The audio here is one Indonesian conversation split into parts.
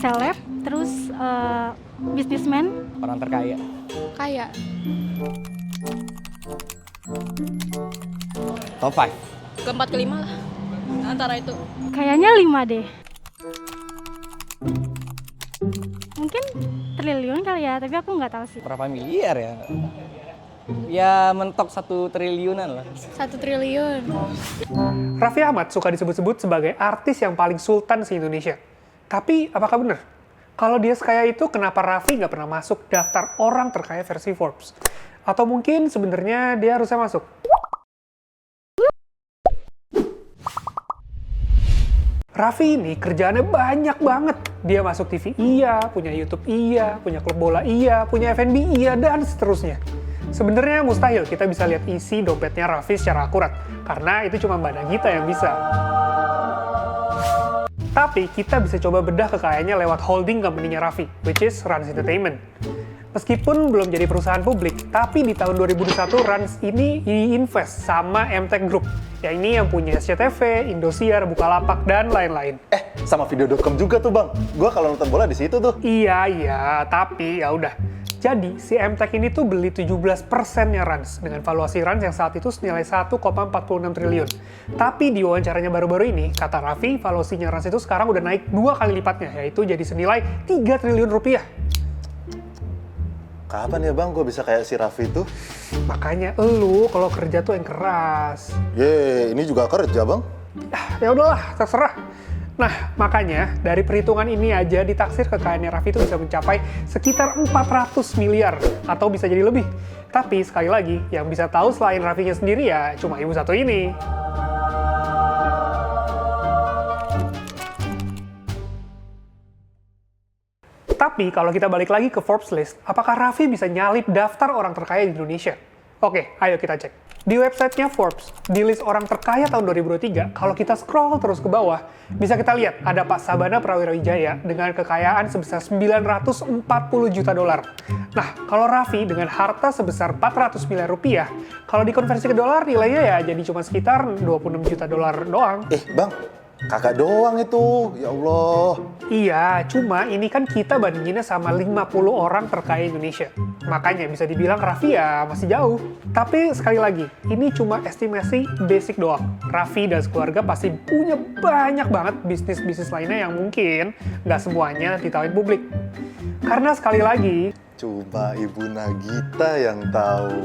Seleb, terus businessman. Orang terkaya. Kaya. Top 5. Keempat kelima lah. Antara itu. Kayaknya 5 deh. Mungkin triliun kali ya, tapi aku nggak tahu sih. Berapa miliar ya? Ya mentok 1 triliunan lah. 1 triliun. Raffi Ahmad suka disebut-sebut sebagai artis yang paling sultan se-Indonesia. Tapi apakah benar? Kalau dia sekaya itu, kenapa Raffi nggak pernah masuk daftar orang terkaya versi Forbes? Atau mungkin sebenarnya dia harusnya masuk? Raffi ini kerjaannya banyak banget. Dia masuk TV iya, punya YouTube iya, punya klub bola iya, punya F&B iya, dan seterusnya. Sebenarnya mustahil kita bisa lihat isi dompetnya Raffi secara akurat, karena itu cuma Mbak Nagita yang bisa. Tapi kita bisa coba bedah kekayaannya lewat holding company-nya Raffi, which is Rans Entertainment. Meskipun belum jadi perusahaan publik, tapi di tahun 2021 Rans ini diinvest sama MTech Group. Ya ini yang punya SCTV, Indosiar, Bukalapak, dan lain-lain. Sama video.com juga tuh bang. Gua kalau nonton bola di situ tuh. Iya, tapi ya udah. Jadi, si MTech ini tuh beli 17%-nya Rans, dengan valuasi Rans yang saat itu senilai 1,46 triliun. Tapi di wawancaranya baru-baru ini, kata Raffi, valuasinya Rans itu sekarang udah naik 2 kali lipatnya, yaitu jadi senilai 3 triliun rupiah. Kapan ya bang gue bisa kayak si Raffi tuh? Makanya elu kalau kerja tuh yang keras. Ini juga kerja bang. Ya udahlah, terserah. Nah, makanya dari perhitungan ini aja ditaksir kekayaannya Raffi itu bisa mencapai sekitar 400 miliar atau bisa jadi lebih. Tapi sekali lagi, yang bisa tahu selain Raffinya sendiri ya cuma ibu satu ini. Tapi kalau kita balik lagi ke Forbes list, apakah Raffi bisa nyalip daftar orang terkaya di Indonesia? Oke, ayo kita cek. Di websitenya Forbes, di list orang terkaya tahun 2023, kalau kita scroll terus ke bawah, bisa kita lihat ada Pak Sabana Prawira Wijaya dengan kekayaan sebesar 940 juta dolar. Nah, kalau Raffi dengan harta sebesar 400 miliar rupiah, kalau dikonversi ke dolar nilainya ya jadi cuma sekitar 26 juta dolar doang. Bang, kakak doang itu, ya Allah. Iya, cuma ini kan kita bandinginnya sama 50 orang terkaya Indonesia. Makanya bisa dibilang Raffi ya masih jauh. Tapi sekali lagi, ini cuma estimasi basic doang. Raffi dan keluarga pasti punya banyak banget bisnis-bisnis lainnya yang mungkin nggak semuanya ditawain publik. Karena sekali lagi, Cuma Ibu Nagita yang tahu.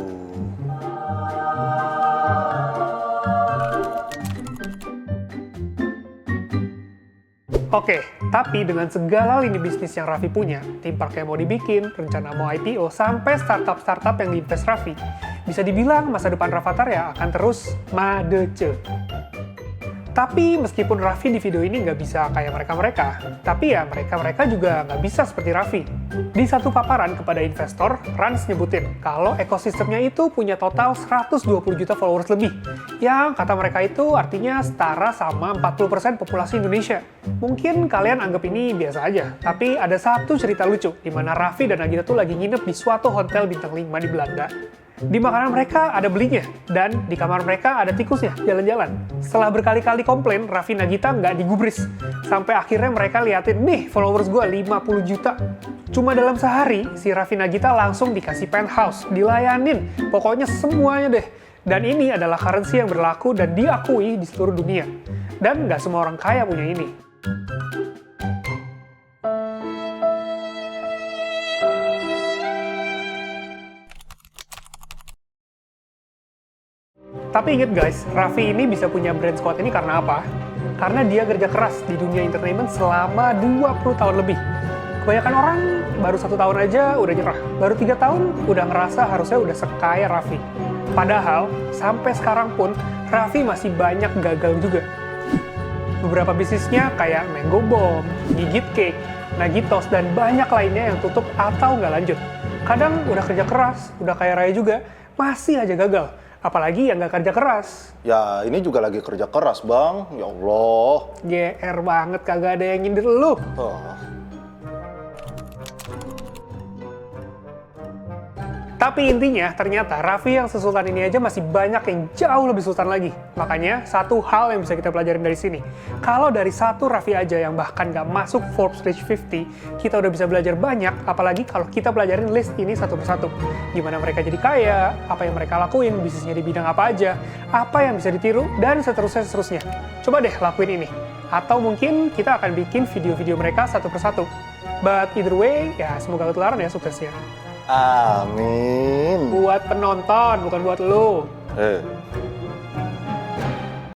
oke, tapi dengan segala lini bisnis yang Raffi punya, tim park yang mau dibikin, rencana mau IPO, sampai startup-startup yang diinvest Raffi, bisa dibilang masa depan Rafathar ya akan terus madece. Tapi meskipun Raffi di video ini nggak bisa kayak mereka-mereka, tapi ya mereka-mereka juga nggak bisa seperti Raffi. Di satu paparan kepada investor, Rans nyebutin kalau ekosistemnya itu punya total 120 juta followers lebih, yang kata mereka itu artinya setara sama 40% populasi Indonesia. Mungkin kalian anggap ini biasa aja, tapi ada satu cerita lucu di mana Raffi dan Nagita tuh lagi nginep di suatu hotel bintang 5 di Belanda. Di makanan mereka ada belinya, dan di kamar mereka ada tikusnya jalan-jalan. Setelah berkali-kali komplain, Raffi Nagita nggak digubris. Sampai akhirnya mereka liatin, nih followers gue 50 juta. Cuma dalam sehari, si Raffi Nagita langsung dikasih penthouse, dilayanin, pokoknya semuanya deh. Dan ini adalah currency yang berlaku dan diakui di seluruh dunia. Dan nggak semua orang kaya punya ini. Tapi inget guys, Raffi ini bisa punya brand squad ini karena apa? Karena dia kerja keras di dunia entertainment selama 20 tahun lebih. Kebanyakan orang baru 1 tahun aja udah nyerah. Baru 3 tahun udah ngerasa harusnya udah sekaya Raffi. Padahal, sampai sekarang pun, Raffi masih banyak gagal juga. Beberapa bisnisnya kayak Mango Bomb, Gigit Cake, Nagitos, dan banyak lainnya yang tutup atau nggak lanjut. Kadang udah kerja keras, udah kaya raya juga, masih aja gagal. Apalagi yang nggak kerja keras. Ya ini juga lagi kerja keras bang, ya Allah. GR banget kagak ada yang nyindir lu. Tapi intinya, ternyata Raffi yang sesultan ini aja masih banyak yang jauh lebih sultan lagi. Makanya, satu hal yang bisa kita pelajarin dari sini. Kalau dari satu Raffi aja yang bahkan nggak masuk Forbes Rich 50, kita udah bisa belajar banyak, apalagi kalau kita pelajarin list ini satu persatu. Gimana mereka jadi kaya, apa yang mereka lakuin, bisnisnya di bidang apa aja, apa yang bisa ditiru, dan seterusnya. Coba deh lakuin ini. Atau mungkin kita akan bikin video-video mereka satu persatu. But either way, ya semoga ketularan ya suksesnya. Amin. Buat penonton, bukan buat lo.